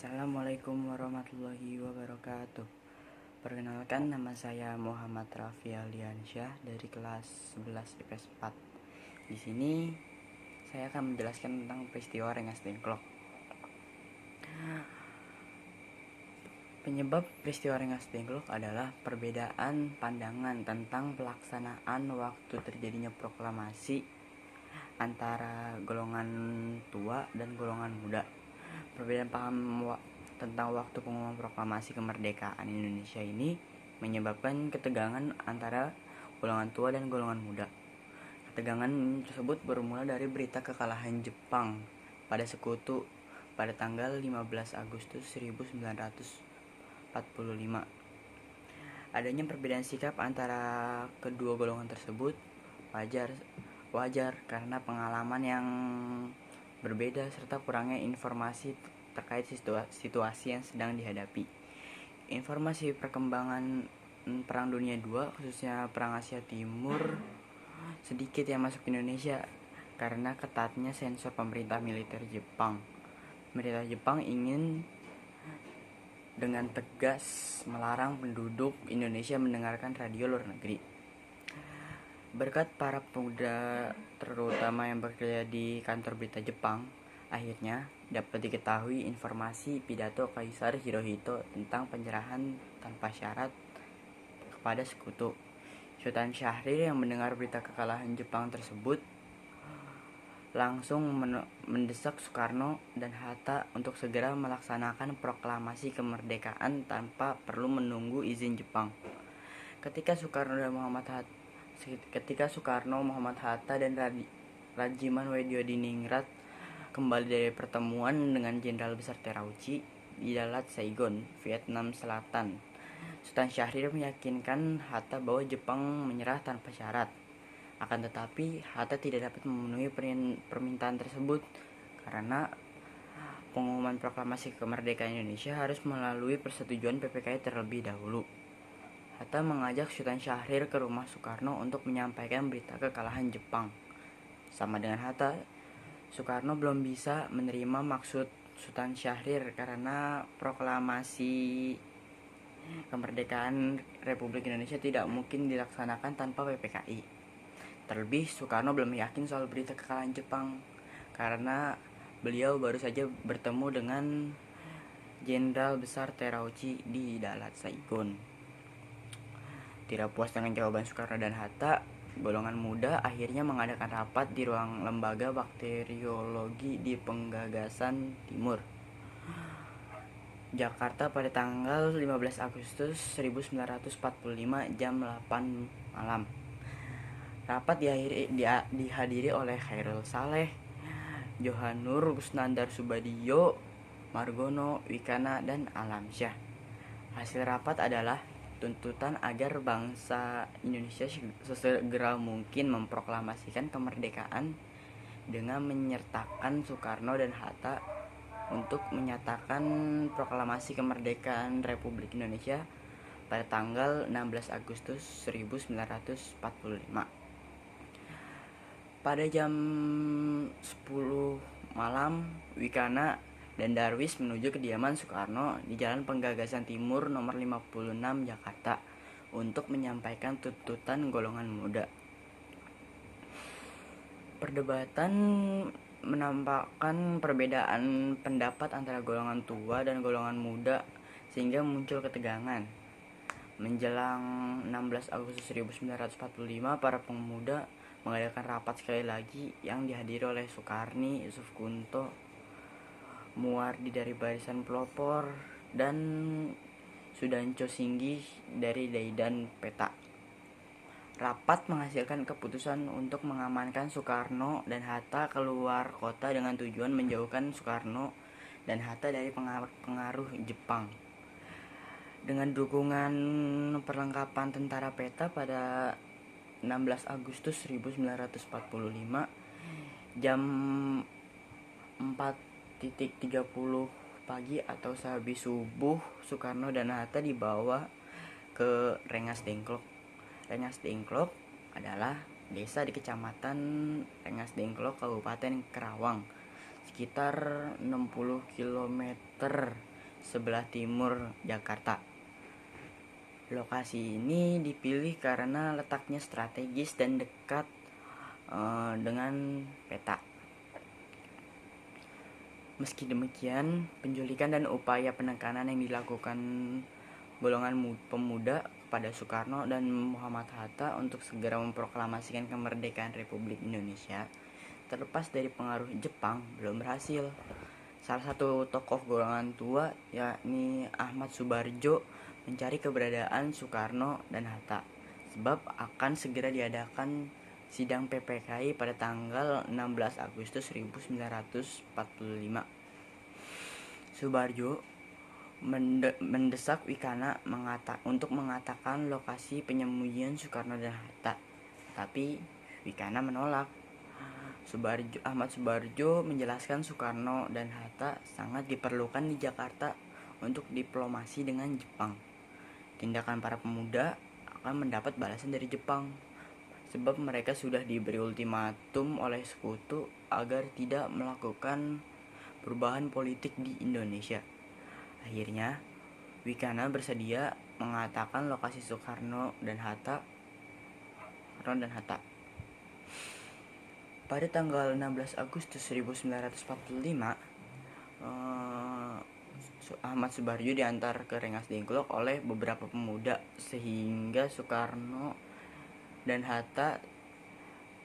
Assalamualaikum warahmatullahi wabarakatuh. Perkenalkan, nama saya Muhammad Raffi Aliansyah dari kelas 11 IPS 4. Di sini saya akan menjelaskan tentang peristiwa Rengas Dengklok. Penyebab peristiwa Rengas Dengklok adalah perbedaan pandangan tentang pelaksanaan waktu terjadinya proklamasi antara golongan tua dan golongan muda. Perbedaan paham tentang waktu pengumuman proklamasi kemerdekaan Indonesia ini menyebabkan ketegangan antara golongan tua dan golongan muda. Ketegangan tersebut bermula dari berita kekalahan Jepang pada Sekutu pada tanggal 15 Agustus 1945. Adanya perbedaan sikap antara kedua golongan tersebut wajar karena pengalaman yang berbeda serta kurangnya informasi terkait situasi yang sedang dihadapi. Informasi perkembangan Perang Dunia II, khususnya Perang Asia Timur, sedikit yang masuk ke Indonesia karena ketatnya sensor pemerintah militer Jepang. Pemerintah Jepang ingin dengan tegas melarang penduduk Indonesia mendengarkan radio luar negeri. Berkat para pemuda terutama yang bekerja di kantor berita Jepang, akhirnya dapat diketahui informasi pidato Kaisar Hirohito tentang penyerahan tanpa syarat kepada Sekutu. Sultan Syahrir yang mendengar berita kekalahan Jepang tersebut langsung mendesak Soekarno dan Hatta untuk segera melaksanakan proklamasi kemerdekaan tanpa perlu menunggu izin Jepang. Ketika Soekarno, Muhammad Hatta dan Rajiman Weddiodiningrat kembali dari pertemuan dengan Jenderal Besar Terauchi di Dalat Saigon, Vietnam Selatan, Sultan Syahrir meyakinkan Hatta bahwa Jepang menyerah tanpa syarat. Akan tetapi Hatta tidak dapat memenuhi permintaan tersebut karena pengumuman proklamasi kemerdekaan Indonesia harus melalui persetujuan PPKI terlebih dahulu. Hatta mengajak Sultan Syahrir ke rumah Soekarno untuk menyampaikan berita kekalahan Jepang. Sama dengan Hatta, Soekarno belum bisa menerima maksud Sultan Syahrir karena proklamasi kemerdekaan Republik Indonesia tidak mungkin dilaksanakan tanpa PPKI. Terlebih, Soekarno belum yakin soal berita kekalahan Jepang karena beliau baru saja bertemu dengan Jenderal Besar Terauchi di Dalat Saigon. Tidak puas dengan jawaban Soekarno dan Hatta, golongan muda akhirnya mengadakan rapat di ruang lembaga bakteriologi di Penggagasan Timur, Jakarta pada tanggal 15 Agustus 1945 jam 8 malam. Rapat dihadiri oleh Khairul Saleh, Johannur Kusnandar Subadjo, Margono, Wikana, dan Alamsyah. Hasil rapat adalah tuntutan agar bangsa Indonesia sesegera mungkin memproklamasikan kemerdekaan dengan menyertakan Soekarno dan Hatta untuk menyatakan proklamasi kemerdekaan Republik Indonesia pada tanggal 16 Agustus 1945. Pada jam 10 malam, Wikana dan Darwis menuju kediaman Soekarno di Jalan Penggagasan Timur nomor 56 Jakarta untuk menyampaikan tuntutan golongan muda. Perdebatan menampakkan perbedaan pendapat antara golongan tua dan golongan muda sehingga muncul ketegangan. Menjelang 16 Agustus 1945, para pemuda mengadakan rapat sekali lagi yang dihadiri oleh Sukarni, Yusuf Kunto, Muwardi dari Barisan Pelopor, dan Sudanco Singgih dari Daidan Peta. Rapat menghasilkan keputusan untuk mengamankan Soekarno dan Hatta keluar kota dengan tujuan menjauhkan Soekarno dan Hatta dari pengaruh Jepang. Dengan dukungan perlengkapan tentara Peta pada 16 Agustus 1945 jam 4.30 pagi atau sehabis subuh, Soekarno dan Hatta dibawa ke Rengas Dengklok. Rengas Dengklok adalah desa di Kecamatan Rengas Dengklok, Kabupaten Karawang, sekitar 60 km sebelah timur Jakarta. Lokasi ini dipilih karena letaknya strategis dan dekat dengan peta. Meski demikian, penculikan dan upaya penekanan yang dilakukan golongan pemuda kepada Soekarno dan Muhammad Hatta untuk segera memproklamasikan kemerdekaan Republik Indonesia, terlepas dari pengaruh Jepang, belum berhasil. Salah satu tokoh golongan tua, yakni Ahmad Subarjo, mencari keberadaan Soekarno dan Hatta, sebab akan segera diadakan sidang PPKI pada tanggal 16 Agustus 1945. Subarjo mendesak Wikana untuk mengatakan lokasi penyembunyian Soekarno dan Hatta, tapi Wikana menolak. Ahmad Subarjo menjelaskan Soekarno dan Hatta sangat diperlukan di Jakarta untuk diplomasi dengan Jepang. Tindakan para pemuda akan mendapat balasan dari Jepang, sebab mereka sudah diberi ultimatum oleh sekutu agar tidak melakukan perubahan politik di Indonesia. Akhirnya, Wikana bersedia mengatakan lokasi Soekarno dan Hatta. Pada tanggal 16 Agustus 1945, Ahmad Subarjo diantar ke Rengas Dengklok oleh beberapa pemuda, sehingga Soekarno dan Hatta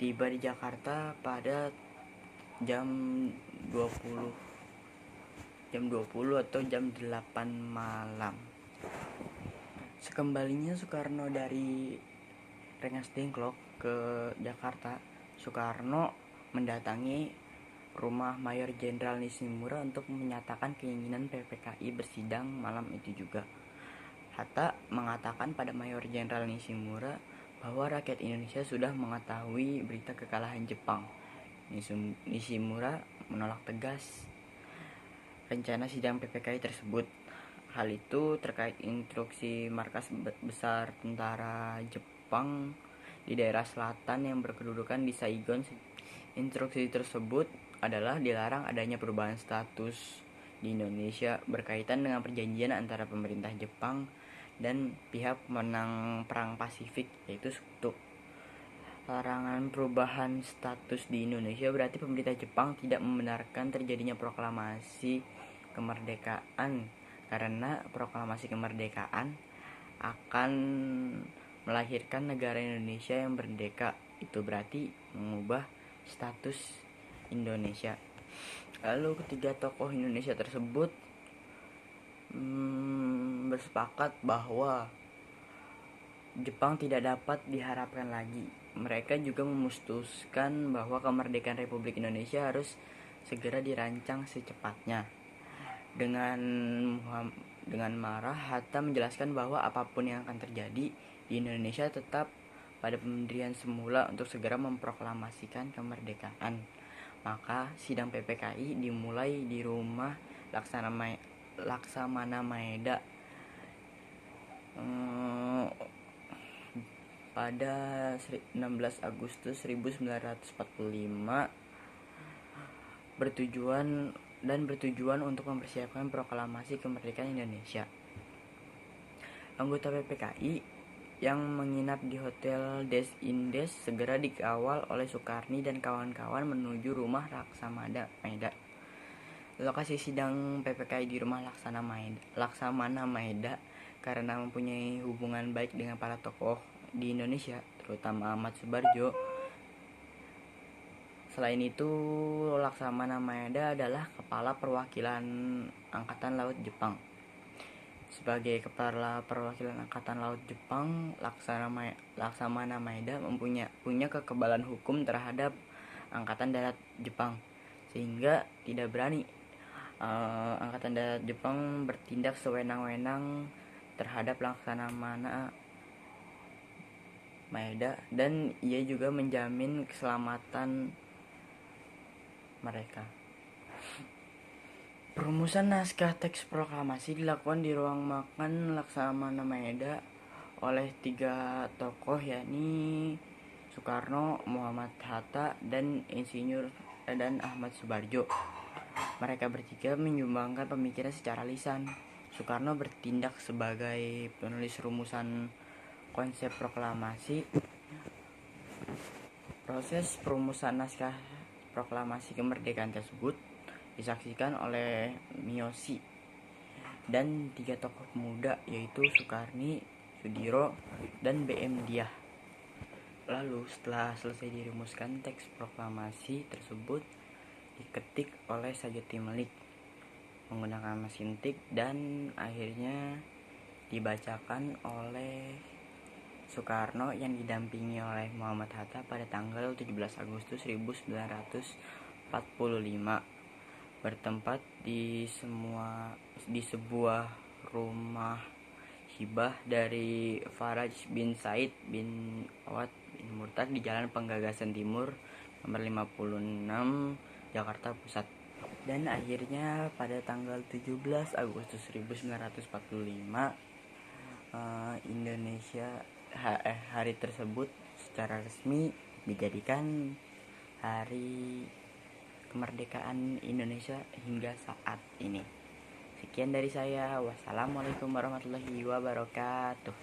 tiba di Jakarta pada jam 20 atau jam 8 malam. Sekembalinya Soekarno dari Rengas Dengklok ke Jakarta, Soekarno mendatangi rumah Mayor Jenderal Nishimura untuk menyatakan keinginan PPKI bersidang malam itu juga. Hatta mengatakan pada Mayor Jenderal Nishimura bahwa rakyat Indonesia sudah mengetahui berita kekalahan Jepang. Nishimura menolak tegas rencana sidang PPKI tersebut. Hal itu terkait instruksi markas besar tentara Jepang di daerah selatan yang berkedudukan di Saigon. Instruksi tersebut adalah dilarang adanya perubahan status di Indonesia berkaitan dengan perjanjian antara pemerintah Jepang dan pihak pemenang Perang Pasifik, yaitu Sekutu. Larangan perubahan status di Indonesia berarti pemerintah Jepang tidak membenarkan terjadinya proklamasi kemerdekaan, karena proklamasi kemerdekaan akan melahirkan negara Indonesia yang merdeka. Itu berarti mengubah status Indonesia. Lalu ketiga tokoh Indonesia tersebut bersepakat bahwa Jepang tidak dapat diharapkan lagi. Mereka juga memutuskan bahwa kemerdekaan Republik Indonesia harus segera dirancang secepatnya. Dengan marah, Hatta menjelaskan bahwa apapun yang akan terjadi di Indonesia tetap pada pendirian semula untuk segera memproklamasikan kemerdekaan. Maka sidang PPKI dimulai di rumah Laksamana Maeda pada 16 Agustus 1945 bertujuan untuk mempersiapkan proklamasi kemerdekaan Indonesia. Anggota PPKI yang menginap di Hotel Des Indes segera dikawal oleh Soekarni dan kawan-kawan menuju rumah Laksamana Maeda. Lokasi sidang PPKI di rumah Laksamana Maeda karena mempunyai hubungan baik dengan para tokoh di Indonesia, terutama Ahmad Subarjo. Selain itu, Laksamana Maeda adalah kepala perwakilan Angkatan Laut Jepang. Sebagai kepala perwakilan Angkatan Laut Jepang, Laksamana Maeda punya kekebalan hukum terhadap Angkatan Darat Jepang, sehingga tidak berani Angkatan Darat Jepang bertindak sewenang-wenang terhadap Laksamana Maeda, dan ia juga menjamin keselamatan mereka. Perumusan naskah teks proklamasi dilakukan di ruang makan Laksamana Maeda oleh tiga tokoh, yakni Soekarno, Muhammad Hatta, dan Ahmad Subarjo. Mereka bertiga menyumbangkan pemikiran secara lisan. Soekarno bertindak sebagai penulis rumusan konsep proklamasi. Proses perumusan naskah proklamasi kemerdekaan tersebut disaksikan oleh Miyoshi dan 3 tokoh muda, yaitu Sukarni, Sudiro, dan BM Diah. Lalu setelah selesai dirumuskan, teks proklamasi tersebut diketik oleh Sayuti Melik menggunakan mesin tik dan akhirnya dibacakan oleh Soekarno yang didampingi oleh Muhammad Hatta pada tanggal 17 Agustus 1945, bertempat di sebuah rumah hibah dari Faraj bin Said bin Awad bin Murtad di Jalan Penggagasan Timur nomor 56 Jakarta Pusat. Dan akhirnya pada tanggal 17 Agustus 1945 hari tersebut secara resmi dijadikan hari kemerdekaan Indonesia hingga saat ini. Sekian dari saya. Wassalamualaikum warahmatullahi wabarakatuh.